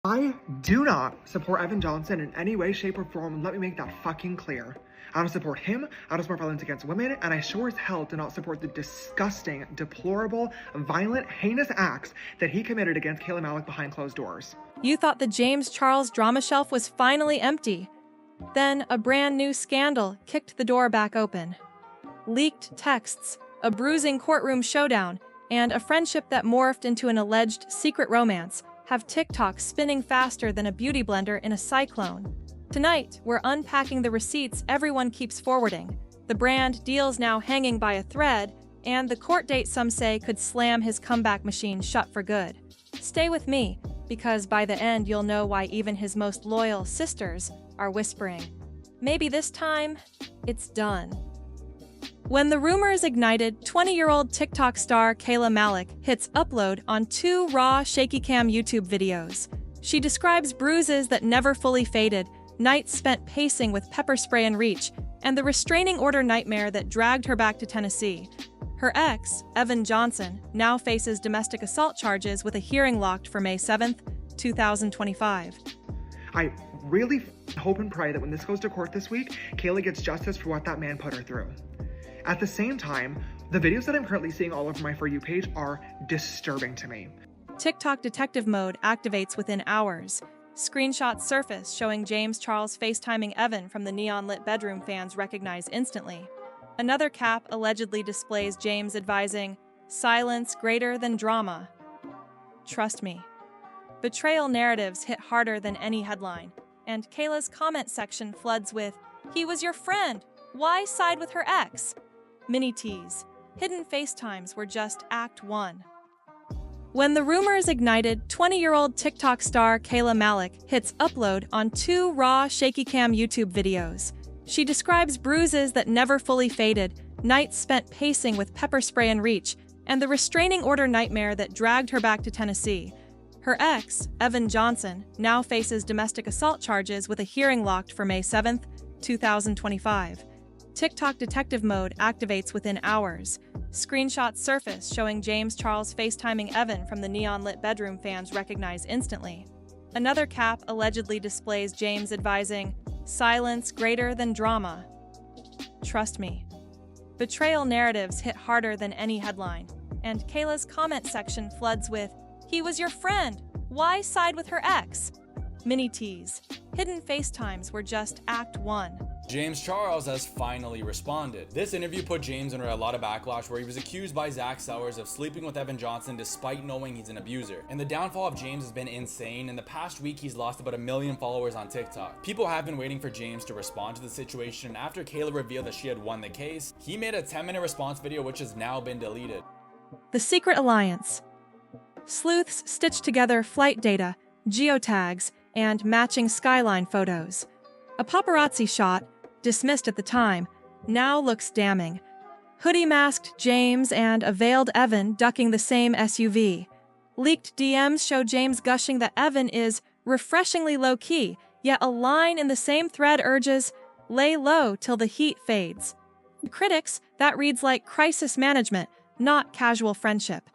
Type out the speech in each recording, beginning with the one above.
I do not support Evan Johnson in any way, shape, or form, and let me make that fucking clear. I don't support him, I don't support violence against women, and I sure as hell do not support the disgusting, deplorable, violent, heinous acts that he committed against Kayla Malik behind closed doors. You thought the James Charles drama shelf was finally empty. Then a brand new scandal kicked the door back open. Leaked texts, a bruising courtroom showdown, and a friendship that morphed into an alleged secret romance have TikTok spinning faster than a beauty blender in a cyclone. Tonight, we're unpacking the receipts everyone keeps forwarding, the brand deals now hanging by a thread, and the court date some say could slam his comeback machine shut for good. Stay with me, because by the end you'll know why even his most loyal sisters are whispering, maybe this time, it's done. When the rumors ignited, 20-year-old TikTok star Kayla Malik hits upload on 2 raw shaky cam YouTube videos. She describes bruises that never fully faded, nights spent pacing with pepper spray in reach, and the restraining order nightmare that dragged her back to Tennessee. Her ex, Evan Johnson, now faces domestic assault charges with a hearing locked for May 7th, 2025. I really hope and pray that when this goes to court this week, Kayla gets justice for what that man put her through. At the same time, the videos that I'm currently seeing all over my For You page are disturbing to me. TikTok detective mode activates within hours. Screenshots surface showing James Charles FaceTiming Evan from the neon-lit bedroom fans recognize instantly. Another cap allegedly displays James advising, "Silence greater than drama." Trust me. Betrayal narratives hit harder than any headline, and Kayla's comment section floods with, "He was your friend. Why side with her ex?" Mini tease. Hidden FaceTimes were just Act 1. When the rumors ignited, 20-year-old TikTok star Kayla Malik hits upload on 2 raw shaky cam YouTube videos. She describes bruises that never fully faded, nights spent pacing with pepper spray in reach, and the restraining order nightmare that dragged her back to Tennessee. Her ex, Evan Johnson, now faces domestic assault charges with a hearing locked for May 7th, 2025. TikTok detective mode activates within hours. Screenshots surface showing James Charles FaceTiming Evan from the neon-lit bedroom fans recognize instantly. Another cap allegedly displays James advising, "Silence greater than drama." Trust me. Betrayal narratives hit harder than any headline, and Kayla's comment section floods with, "He was your friend. Why side with her ex?" Mini tease. Hidden FaceTimes were just Act 1. James Charles has finally responded. This interview put James under a lot of backlash where he was accused by Zach Sellers of sleeping with Evan Johnson despite knowing he's an abuser. And the downfall of James has been insane. In the past week, he's lost about 1 million followers on TikTok. People have been waiting for James to respond to the situation, and after Kayla revealed that she had won the case, he made a 10-minute response video which has now been deleted. The Secret Alliance. Sleuths stitched together flight data, geotags, and matching skyline photos. A paparazzi shot, dismissed at the time, now looks damning. Hoodie-masked James and a veiled Evan ducking the same SUV. Leaked DMs show James gushing that Evan is refreshingly low-key, yet a line in the same thread urges, "Lay low till the heat fades." Critics, that reads like crisis management, not casual friendship.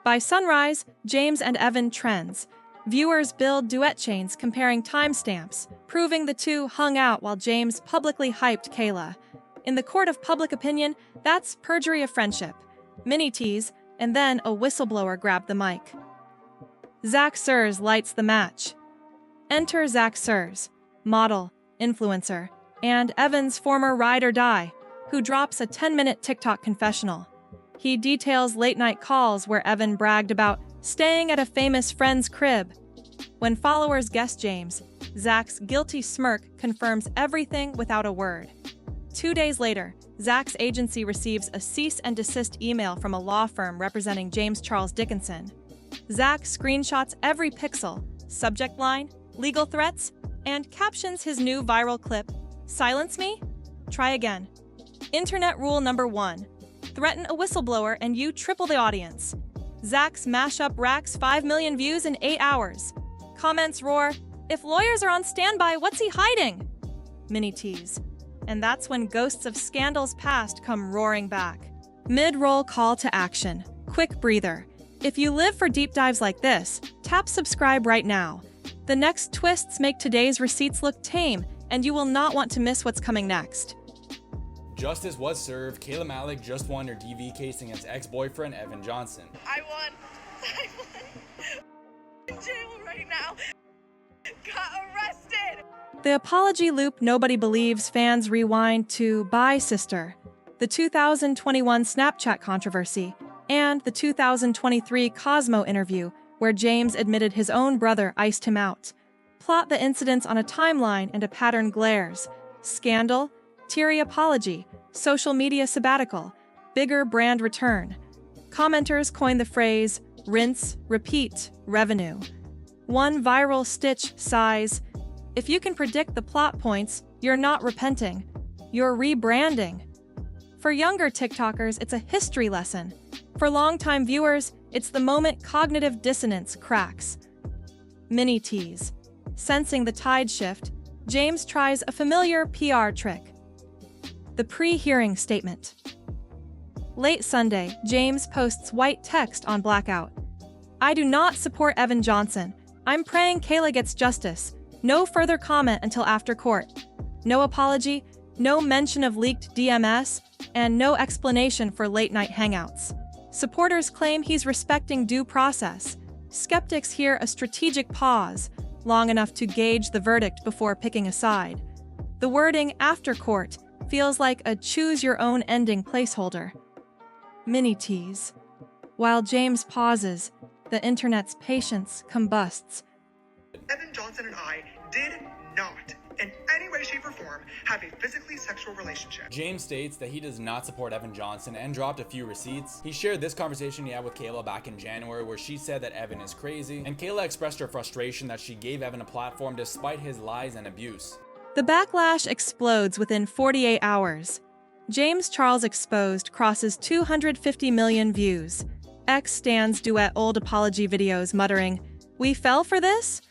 By sunrise, James and Evan trends. Viewers build duet chains comparing timestamps, proving the two hung out while James publicly hyped Kayla. In the court of public opinion, that's perjury of friendship. Mini tease, and then a whistleblower grabbed the mic. Zach Surs lights the match. Enter Zach Surs, model, influencer, and Evan's former ride or die, who drops a 10-minute TikTok confessional. He details late-night calls where Evan bragged about staying at a famous friend's crib. When followers guess James, Zach's guilty smirk confirms everything without a word. 2 days later, Zach's agency receives a cease and desist email from a law firm representing James Charles Dickinson. Zach screenshots every pixel, subject line, legal threats, and captions his new viral clip, "Silence me? Try again." Internet rule number 1. Threaten a whistleblower and you triple the audience. Zach's mashup racks 5 million views in 8 hours. Comments roar, "If lawyers are on standby, what's he hiding?" Mini tease. And that's when ghosts of scandals past come roaring back. Mid-roll call to action. Quick breather. If you live for deep dives like this, tap subscribe right now. The next twists make today's receipts look tame, and you will not want to miss what's coming next. Justice was served. Kayla Malik just won her DV case against ex-boyfriend Evan Johnson. I won. In jail right now. Got arrested. The apology loop nobody believes fans rewind to Bye Sister, the 2021 Snapchat controversy, and the 2023 Cosmo interview where James admitted his own brother iced him out. Plot the incidents on a timeline and a pattern glares. Scandal, teary apology, social media sabbatical, bigger brand return. Commenters coined the phrase, rinse, repeat, revenue. One viral stitch sighs, if you can predict the plot points, you're not repenting. You're rebranding. For younger TikTokers, it's a history lesson. For longtime viewers, it's the moment cognitive dissonance cracks. Mini tease. Sensing the tide shift, James tries a familiar PR trick. The pre-hearing statement. Late Sunday, James posts white text on Blackout. I do not support Evan Johnson. I'm praying Kayla gets justice. No further comment until after court. No apology, no mention of leaked DMS, and no explanation for late-night hangouts. Supporters claim he's respecting due process. Skeptics hear a strategic pause, long enough to gauge the verdict before picking a side. The wording after court feels like a choose-your-own-ending placeholder. Mini tease. While James pauses, the internet's patience combusts. Evan Johnson and I did not, in any way, shape, or form, have a physically sexual relationship. James states that he does not support Evan Johnson and dropped a few receipts. He shared this conversation he had with Kayla back in January where she said that Evan is crazy, and Kayla expressed her frustration that she gave Evan a platform despite his lies and abuse. The backlash explodes within 48 hours. James Charles Exposed crosses 250 million views. X stands duet old apology videos muttering, "We fell for this?"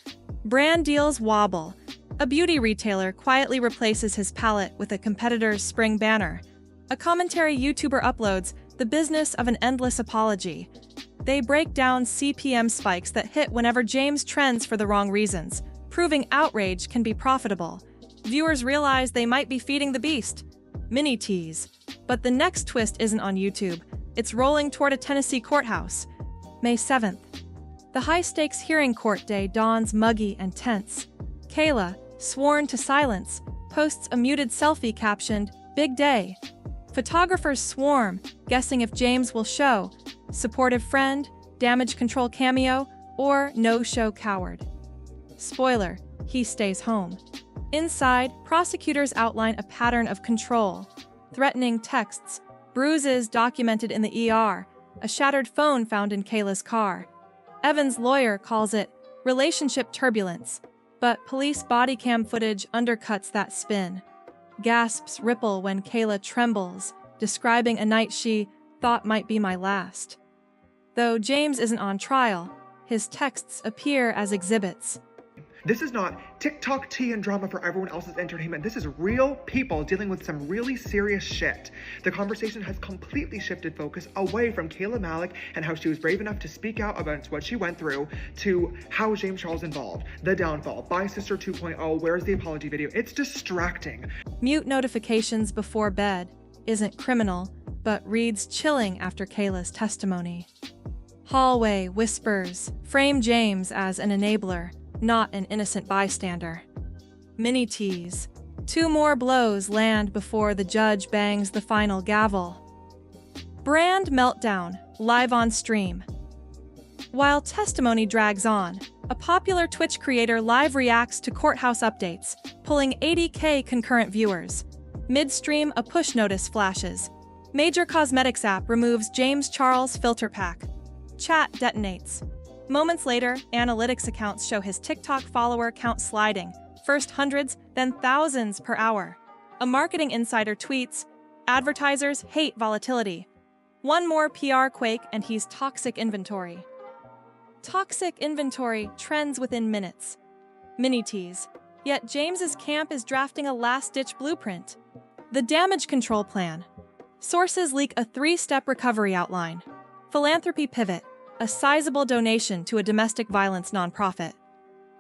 Brand deals wobble. A beauty retailer quietly replaces his palette with a competitor's spring banner. A commentary YouTuber uploads The Business of an Endless Apology. They break down CPM spikes that hit whenever James trends for the wrong reasons, proving outrage can be profitable. Viewers realize they might be feeding the beast. Mini tease. But the next twist isn't on YouTube. It's rolling toward a Tennessee courthouse. May 7th. The high-stakes hearing court day dawns muggy and tense. Kayla, sworn to silence, posts a muted selfie captioned, "Big day." Photographers swarm, guessing if James will show, supportive friend, damage control cameo, or no-show coward. Spoiler, he stays home. Inside, prosecutors outline a pattern of control. Threatening texts, bruises documented in the ER, a shattered phone found in Kayla's car. Evan's lawyer calls it relationship turbulence, but police body cam footage undercuts that spin. Gasps ripple when Kayla trembles, describing a night she thought might be my last. Though James isn't on trial, his texts appear as exhibits. This is not TikTok tea and drama for everyone else's entertainment. This is real people dealing with some really serious shit. The conversation has completely shifted focus away from Kayla Malik and how she was brave enough to speak out about what she went through to how James Charles involved, the downfall, Bye Sister 2.0, where's the apology video? It's distracting. Mute notifications before bed isn't criminal, but reads chilling after Kayla's testimony. Hallway whispers frame James as an enabler, not an innocent bystander. Mini tease. 2 more blows land before the judge bangs the final gavel. Brand meltdown, live on stream. While testimony drags on, a popular Twitch creator live reacts to courthouse updates, pulling 80K concurrent viewers. Midstream, a push notice flashes. Major cosmetics app removes James Charles filter pack. Chat detonates. Moments later, analytics accounts show his TikTok follower count sliding, first hundreds, then thousands per hour. A marketing insider tweets, advertisers hate volatility. One more PR quake and he's toxic inventory. Toxic inventory trends within minutes. Mini tease. Yet James's camp is drafting a last-ditch blueprint. The damage control plan. Sources leak a 3-step recovery outline. Philanthropy pivot. A sizable donation to a domestic violence nonprofit.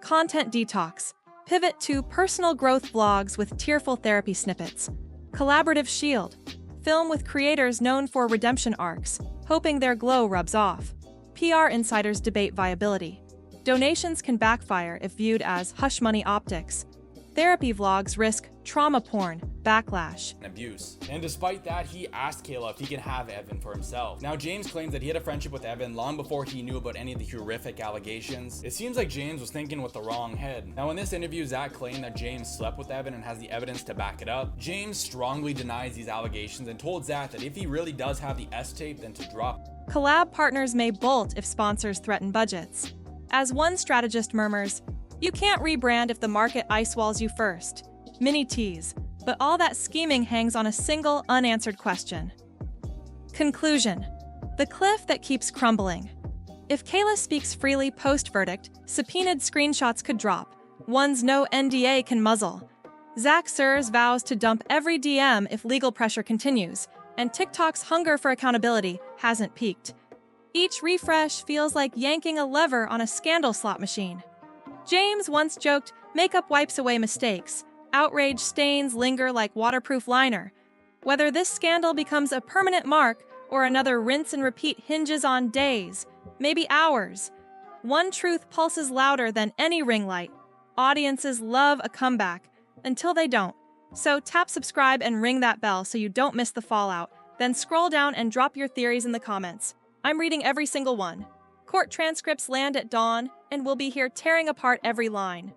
Content detox. Pivot to personal growth vlogs with tearful therapy snippets. Collaborative shield. Film with creators known for redemption arcs, hoping their glow rubs off. PR insiders debate viability. Donations can backfire if viewed as hush money optics. Therapy vlogs risk trauma porn, backlash. And abuse. And despite that, he asked Kayla if he can have Evan for himself. Now, James claims that he had a friendship with Evan long before he knew about any of the horrific allegations. It seems like James was thinking with the wrong head. Now, in this interview, Zach claimed that James slept with Evan and has the evidence to back it up. James strongly denies these allegations and told Zach that if he really does have the S-tape, then to drop. Collab partners may bolt if sponsors threaten budgets. As one strategist murmurs, "You can't rebrand if the market ice walls you first." Mini tease, but all that scheming hangs on a single unanswered question. Conclusion. The cliff that keeps crumbling. If Kayla speaks freely post-verdict, subpoenaed screenshots could drop. Ones no NDA can muzzle. Zach Surs vows to dump every DM if legal pressure continues, and TikTok's hunger for accountability hasn't peaked. Each refresh feels like yanking a lever on a scandal slot machine. James once joked, "Makeup wipes away mistakes. Outrage stains linger like waterproof liner." Whether this scandal becomes a permanent mark or another rinse and repeat hinges on days, maybe hours. One truth pulses louder than any ring light. Audiences love a comeback, until they don't. So tap subscribe and ring that bell so you don't miss the fallout. Then scroll down and drop your theories in the comments. I'm reading every single one. Court transcripts land at dawn, and we'll be here tearing apart every line.